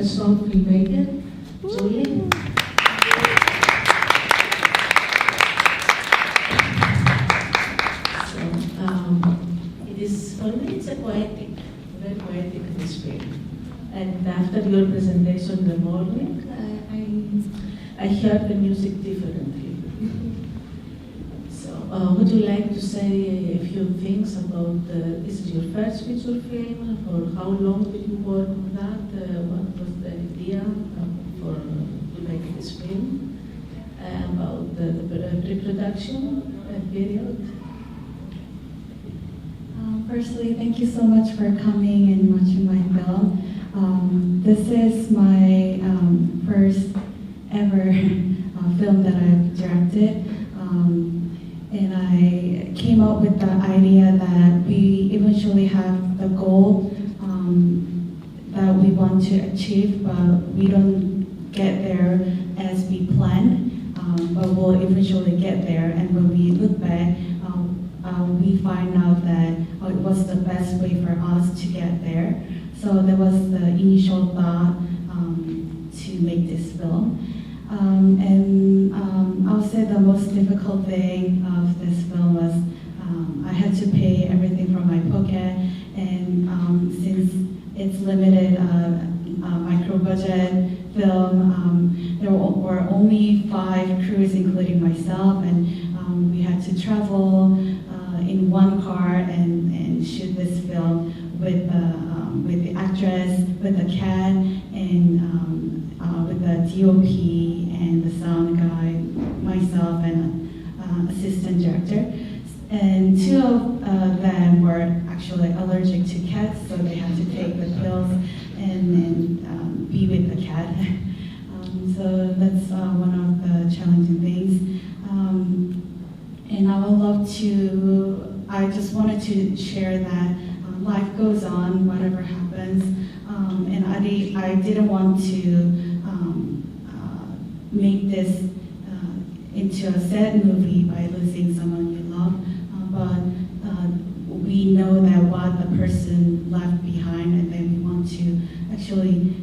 strong filmmaker, Julie. For me, it's a poetic, very poetic atmosphere. And after your presentation in the morning, I heard the music differently. So, would you like to say a few things about, is it your first feature film, or how long did you work on that? What was the idea to make this film? About the pre-production period? Firstly, thank you so much for coming and watching my film. This is my first ever film that I've directed. And I came up with the idea that we eventually have the goal that we want to achieve, but we don't get there as we planned, but we'll eventually get there. And when we look back, we find out that it was the best way for us to get there. So that was the initial thought to make this film. I'll say the most difficult thing of this film was I had to pay everything from my pocket, and since it's limited micro budget film, there were only 5 crews including myself, and we had to travel in one car and shoot this film with the actress, with the cat, and with the DOP and the sound guy, myself, and assistant director. And 2 of them were actually allergic to cats, so they had to take the pills and be with the cat. So that's one of the challenging things. And I just wanted to share that life goes on, whatever happens. And I didn't want to make this into a sad movie by losing someone you love, but we know that what the person left behind, and then we want to actually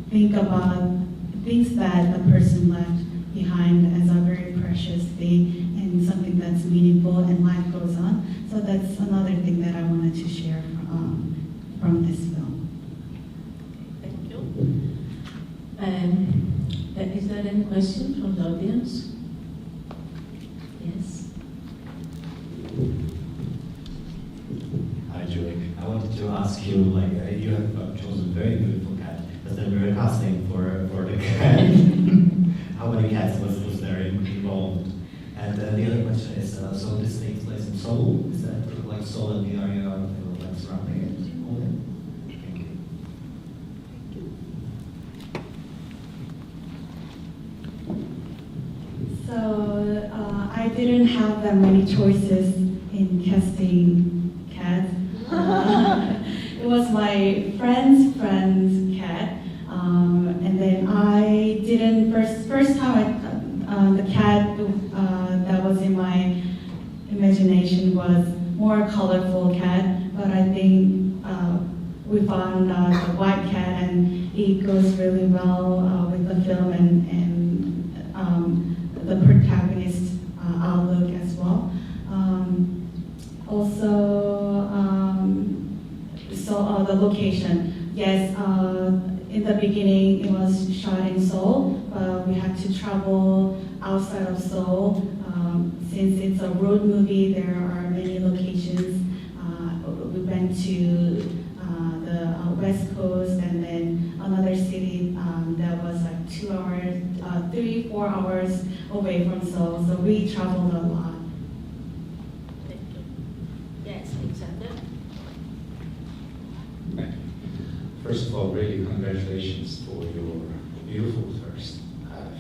think about things that the person left behind as a very precious thing and something that's meaningful, and life goes on. So that's another thing that I wanted to share from this film. Thank you. Is there any question from the audience? Yes. Hi, Julie. I wanted to ask you, you have chosen a very beautiful cat, but then we were casting for the cat. How many cats was there involved? And the other question is, so this takes place in Seoul? Is that like Seoul and the area like surrounding it? Thank you. So I didn't have that many choices in casting cats. It was my friend's cat, and then I didn't first time the cat that was in my imagination was more colorful cat, but I think we found the white cat, and it goes really well with the film and the protagonist outlook as well. So the location, yes, in the beginning it was shot in Seoul, but we had to travel outside of Seoul. Since it's a road movie, there are many locations. We went to the West Coast, and then another city that was like 2 hours, 3-4 hours away from Seoul. So we traveled a lot. Thank you. Yes, Alexander. Thank you. First of all, really congratulations for your beautiful first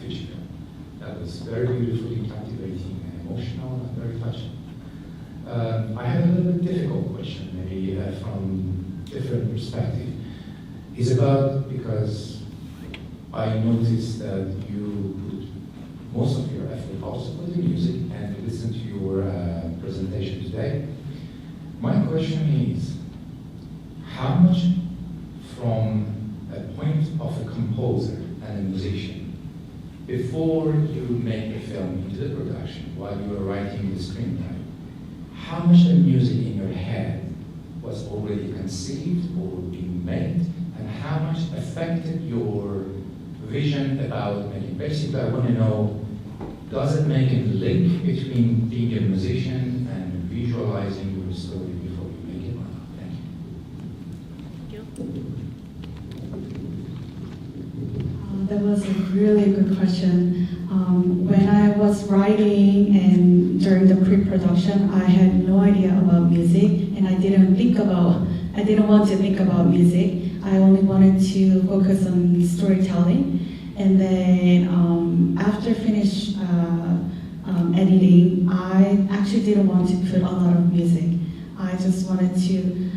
feature film. That was very beautifully captivating and emotional and very touching. I have a little bit difficult question, maybe from different perspective. It's about, because I noticed that you put most of your effort also for the music, and to listen to your presentation today. My question is, how much from a point of a a musician. Before you make the film into the production, while you were writing the screenplay, how much of music in your head was already conceived or being made, and how much affected your vision about making? Basically, I want to know, does it make a link between being a musician and visualizing your story before you make it or not? Thank you. That was a really good question. When I was writing and during the pre-production, I had no idea about music, and I didn't want to think about music. I only wanted to focus on storytelling. And then after finish editing, I actually didn't want to put a lot of music. I just wanted to,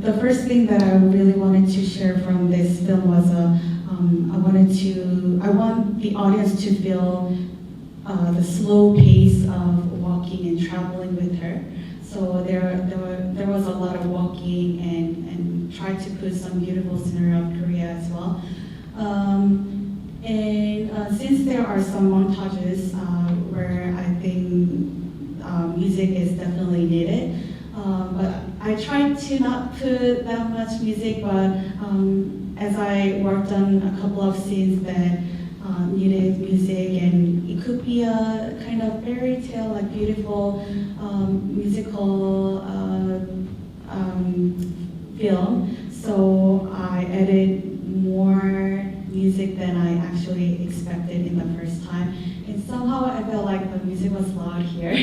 the first thing that I really wanted to share from this film was I want the audience to feel the slow pace of walking and traveling with her. So there was a lot of walking and tried to put some beautiful scenery of Korea as well. Since there are some montages where I think music is definitely needed, but I tried to not put that much music, but as I worked on a couple of scenes that needed music, and it could be a kind of fairy tale, like beautiful musical film. So I added more music than I actually expected in the first time. And somehow I felt like the music was loud here.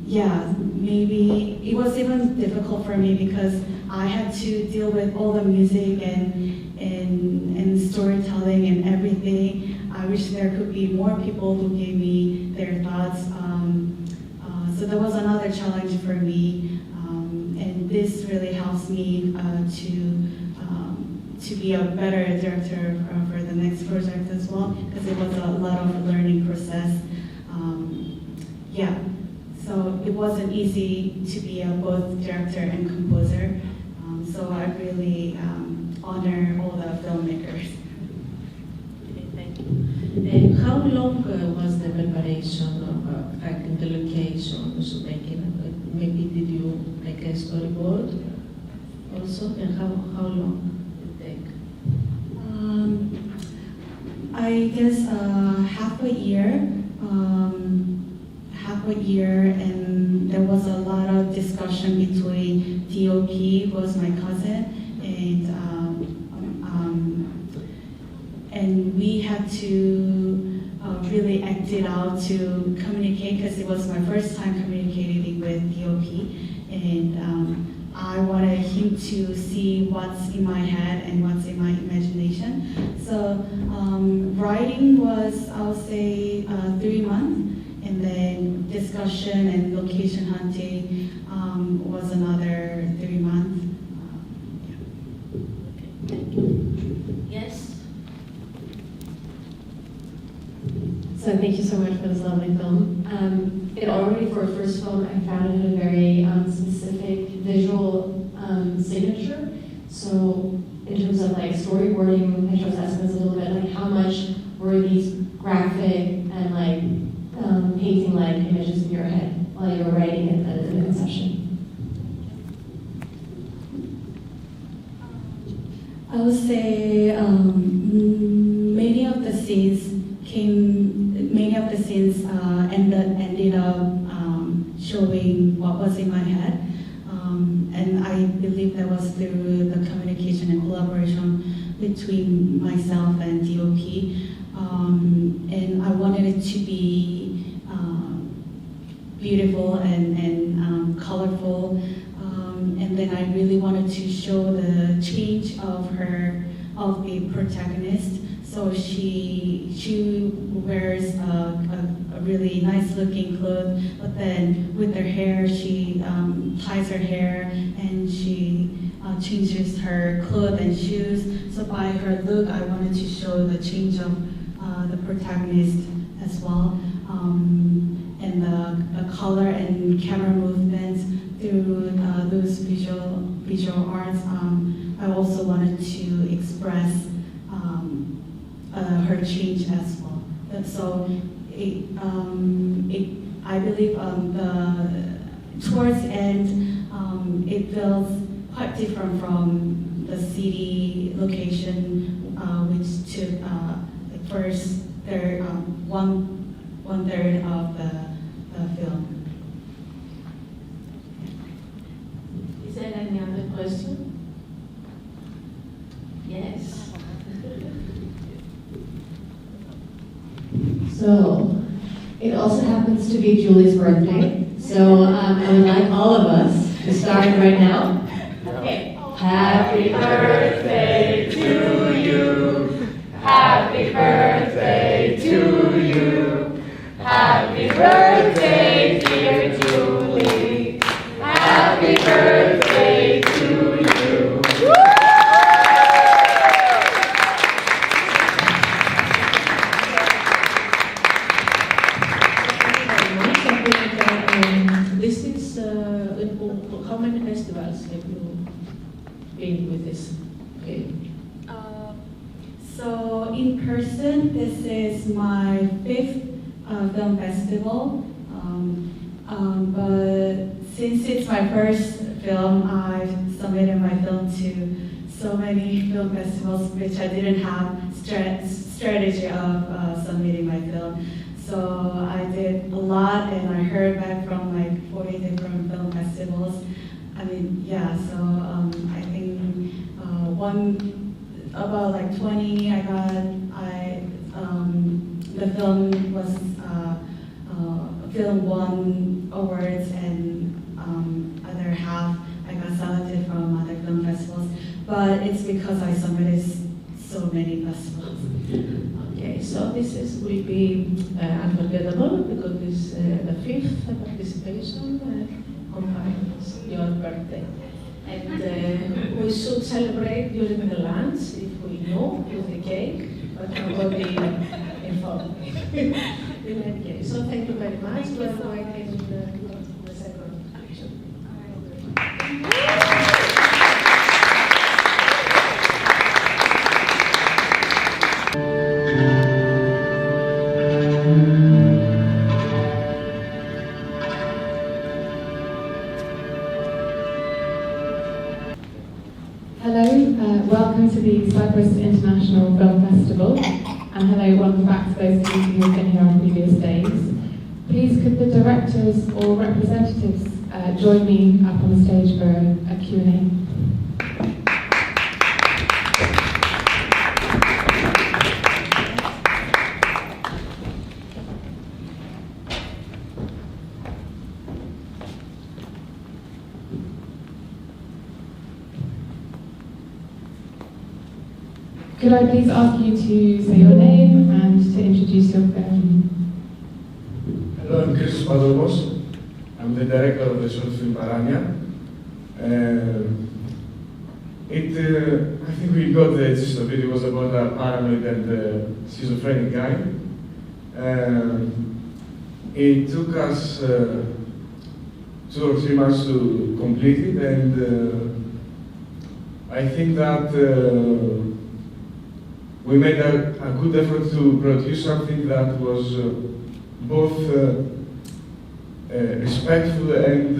Yeah, maybe it was even difficult for me because I had to deal with all the music and storytelling and everything. I wish there could be more people who gave me their thoughts. So that was another challenge for me. And this really helps me to be a better director for the next project as well, because it was a lot of learning process. Yeah, so it wasn't easy to be both director and composer. So I really honor all the filmmakers. Okay, thank you. And how long was the preparation of acting the locations, making? Maybe did you make a storyboard also, and how long? I guess half a year, and there was a lot of discussion between DOP, who was my cousin, and we had to really act it out to communicate, because it was my first time communicating with DOP, and I wanted him to see what's in my head and what's in my imagination. So writing was, I would say, 3 months, and then discussion and location hunting was another 3 months. Thank you. Yes? So thank you so much for this lovely film. It already, for a first film, I found it a very specific visual signature. So in terms of like storyboarding, I chose estimates a little bit, like how much were these graphic and like painting-like images in your head while you were writing it at the conception? I would say many of the scenes ended up showing what was in my head. And I believe that was through the communication and collaboration between myself and DOP. And I wanted it to be beautiful and colorful. And then I really wanted to show the change of the protagonist. So she wears a really nice looking clothes, but then with her hair, she ties her hair and she changes her clothes and shoes. So by her look, I wanted to show the change of the protagonist as well. And the color and camera movements through those visual arts. I also wanted to express her change as well. And so I believe towards the end, it feels quite different from the city location, which took first third, one third of the film. Is there any other question? Yes. So, it also happens to be Julie's birthday, so I would like all of us to start right now. Okay. Happy birthday to you. Happy birthday to you. Happy birthday, dear Julie. Happy birthday to you. This is, how many festivals have you been with this film? So in person, this is my 5th film festival. But since it's my first film, I've submitted my film to so many film festivals, which I didn't have strategy of submitting my film. So I did a lot, and I heard back from like 40 different film festivals. I mean, yeah. So I think about like 20. The film was film won awards, and other half I got selected from other film festivals. But it's because I submitted so many festivals. Okay, so this will be unforgettable because this the 5th participation combines your birthday. And we should celebrate during the lunch if we know with the cake, but nobody informed me. In any case, so thank you very much. We are waiting the second action. Hello, welcome to the Cyprus International Film Festival, and hello, welcome back to those of you who have been here on previous days. Please could the directors or representatives join me up on the stage for a Q&A. Could I please ask you to say your name and to introduce your film? Hello, I'm Chris Padovos. I'm the director of the short film Parania. I think we got the gist of it. It was about a paranoid and schizophrenic guy. It took us 2 or 3 months to complete it, and I think that we made a good effort to produce something that was both respectful and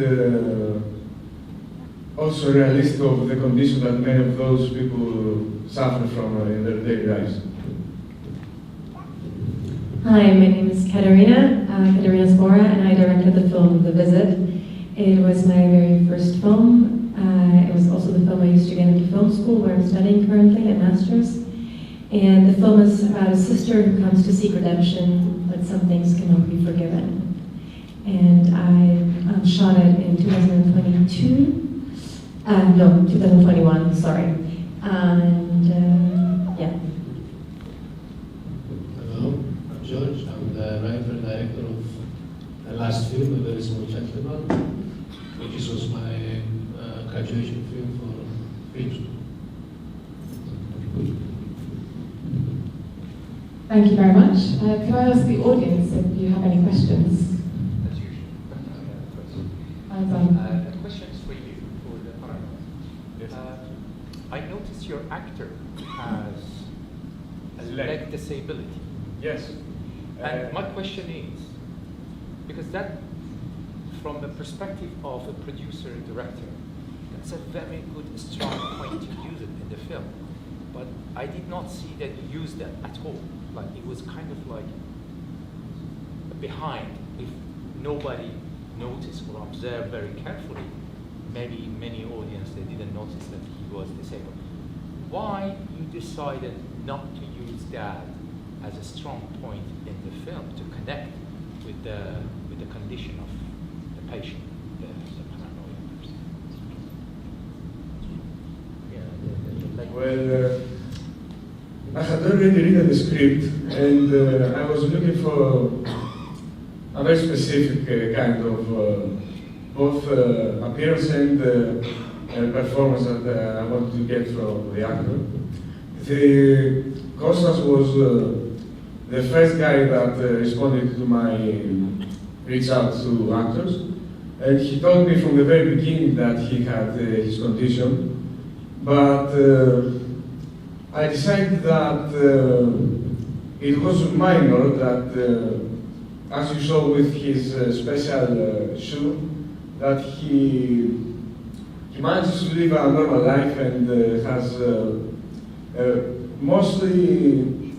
also realistic of the condition that many of those people suffer from in their daily lives. Hi, my name is Katerina Spora, and I directed the film The Visit. It was my very first film. It was also the film I used to get into film school, where I'm studying currently at Master's. And the film is about a sister who comes to seek redemption, but some things cannot be forgiven. And I shot it in 2022. 2021, sorry. And yeah. Hello, I'm George. I'm the writer and director of the last film, A Very Small Gentleman, which was my graduation film for film school. Thank you very much. Can I ask the audience if you have any questions? As usual. The question is for you, for the paranoid. I noticed your actor has a leg disability. Yes. And my question is, because that, from the perspective of a producer and director, that's a very good, strong point to use it in the film. But I did not see that you used that at all. Like, it was kind of like behind. If nobody noticed or observed very carefully, maybe many audience, they didn't notice that he was disabled. Why you decided not to use that as a strong point in the film to connect with the condition of the patient, the paranoia person? Well, I had already written the script, and I was looking for a very specific kind of both appearance and performance that I wanted to get from the actor. The Kostas was the first guy that responded to my reach out to actors, and he told me from the very beginning that he had his condition, but I decided that it was minor, that as you saw with his special shoe, that he manages to live a normal life and has mostly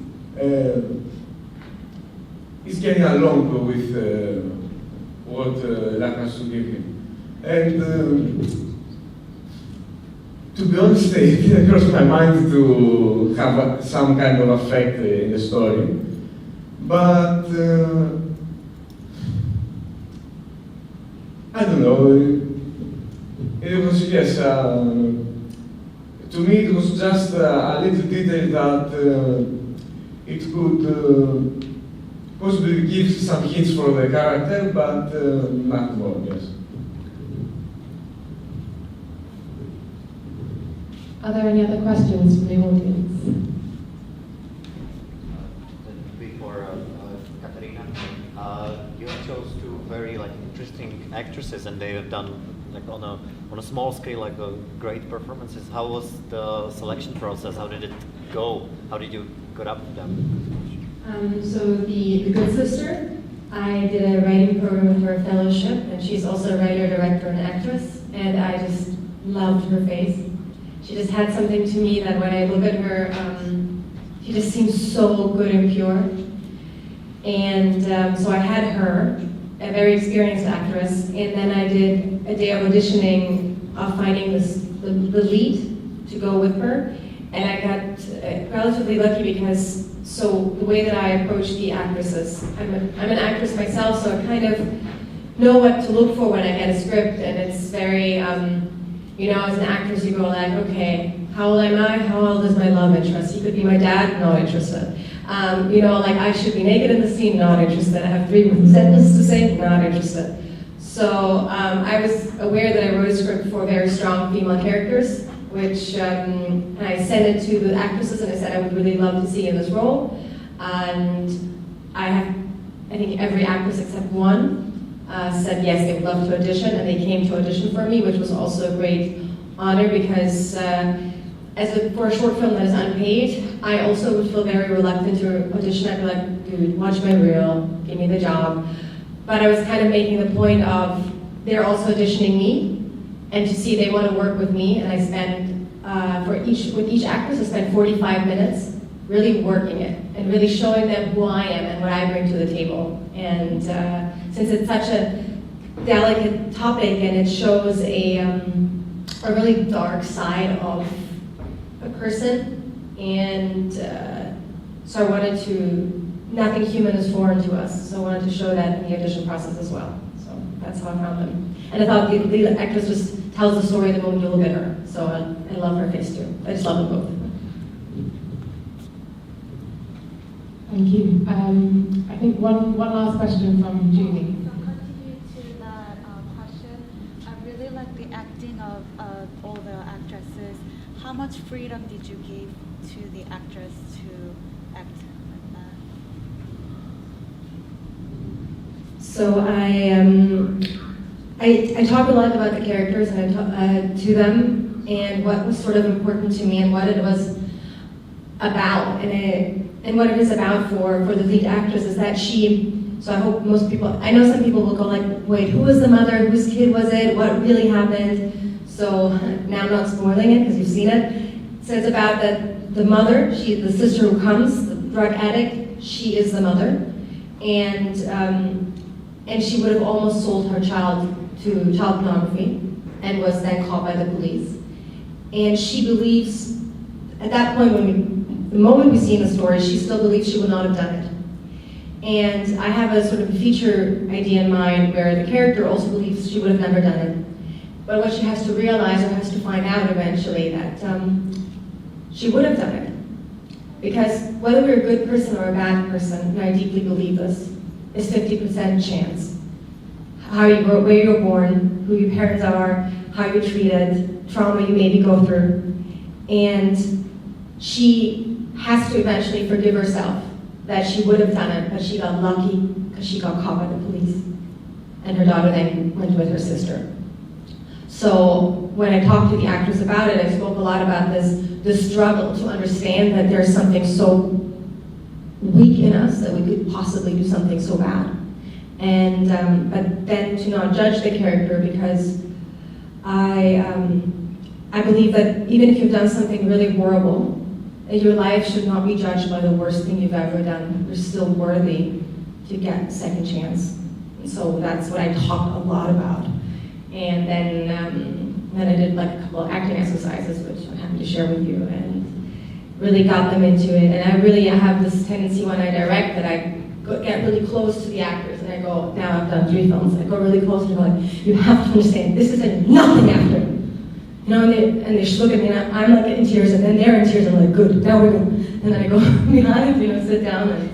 is getting along with what life has to give him. And to be honest, it didn't cross my mind to have some kind of effect in the story. But I don't know. It was, yes, to me it was just a little detail that it could possibly give some hints for the character, but not more, yes. Are there any other questions from the audience? Before Katerina, you chose two very interesting actresses, and they have done on a small scale great performances. How was the selection process? How did it go? How did you get up with them? So the Good Sister, I did a writing program with her fellowship, and she's also a writer, director, and actress, and I just loved her face. She just had something to me that when I look at her, she just seems so good and pure. And so I had her, a very experienced actress, and then I did a day of auditioning of finding the lead to go with her. And I got relatively lucky because, so the way that I approach the actresses, I'm an actress myself, so I kind of know what to look for when I get a script, and it's very, as an actress, you go like, okay, how old am I? How old is my love interest? He could be my dad, not interested. I should be naked in the scene, not interested. I have 3 sentences to say, not interested. So I was aware that I wrote a script for very strong female characters, which and I sent it to the actresses, and I said I would really love to see in this role. And I think every actress except one said yes, they would love to audition, and they came to audition for me, which was also a great honor because for a short film that is unpaid, I also would feel very reluctant to audition. I'd be like, dude, watch my reel, give me the job. But I was kind of making the point of they're also auditioning me, and to see they want to work with me, and I spend, with each actress, I spent 45 minutes really working it and really showing them who I am and what I bring to the table. And since it's such a delicate topic and it shows a really dark side of a person, and so I wanted to, nothing human is foreign to us, so I wanted to show that in the audition process as well. So that's how I found them. And I thought the actress just tells the story the moment you look at her, so I love her face too. I just love them both. Thank you. I think one last question from Julie. Continue to that question. I really like the acting of all the actresses. How much freedom did you give to the actress to act like that? So I talk a lot about the characters, and I talk to them and what was sort of important to me and what it was about, and and what it is about for the lead actress is that so I hope most people, I know some people will go like, wait, who was the mother, whose kid was it, what really happened? So now I'm not spoiling it because you've seen it. So it's about that the mother, the sister who comes, the drug addict, she is the mother. And she would have almost sold her child to child pornography and was then caught by the police. And she believes, at that point, the moment we see in the story, she still believes she would not have done it. And I have a sort of feature idea in mind where the character also believes she would have never done it. But what she has to realize or has to find out eventually that she would have done it. Because whether we're a good person or a bad person, and I deeply believe this, is 50% chance. How you where you were born, who your parents are, how you're treated, trauma you maybe go through. And she has to eventually forgive herself that she would have done it, but she got lucky because she got caught by the police. And her daughter then went with her sister. So when I talked to the actress about it, I spoke a lot about this struggle to understand that there's something so weak in us that we could possibly do something so bad. And but then to not judge the character, because I believe that even if you've done something really horrible, your life should not be judged by the worst thing you've ever done. You're still worthy to get a second chance. And so that's what I talked a lot about. And then I did like a couple of acting exercises, which I'm happy to share with you, and really got them into it. And I have this tendency when I direct that I get really close to the actors, and I go, now I've done 3 films, I go really close and go like, you have to understand, this is a nothing actor. You know, and they just look at me, and I'm like in tears, and then they're in tears, and I'm like, good, now we go. And then I go behind, sit down, and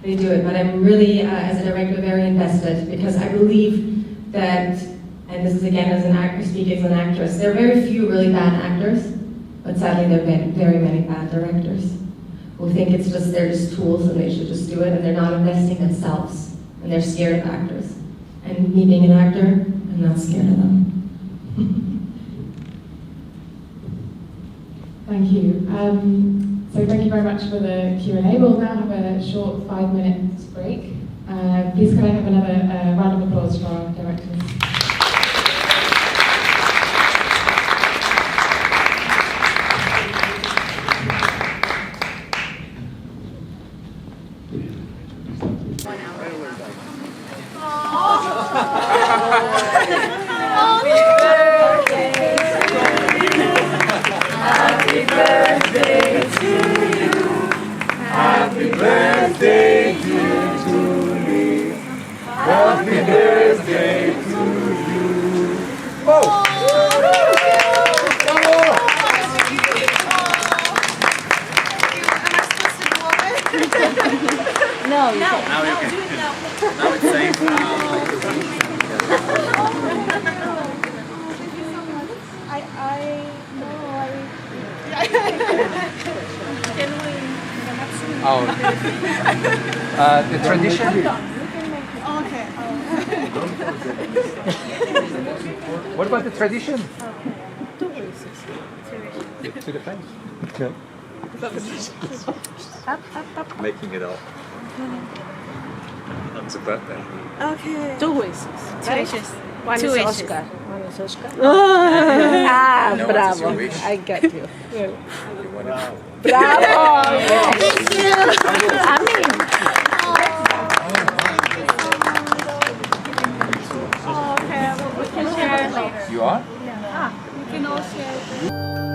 they do it. But I'm really, as a director, very invested, because I believe that, and this is again as an actor, speaking as an actress, there are very few really bad actors, but sadly there are very many bad directors who think they're just tools and they should just do it, and they're not investing themselves, and they're scared of actors. And me being an actor, I'm not scared of them. Thank you. So thank you very much for the Q&A. We'll now have a short 5-minute break. Please can I have another round of applause for our directors. The tradition. Okay. What about the tradition? To the face. No. Making it up. That's a birthday. Okay. 2 wishes. 2 wishes. One Two is wishes. Oscar. One is Oscar. Ah, No, bravo. it's your wish. I get you. You want it? Bravo. Yes. Thank you. Amin. Oh, okay. We can share it later. You are? Yeah. We can all share it.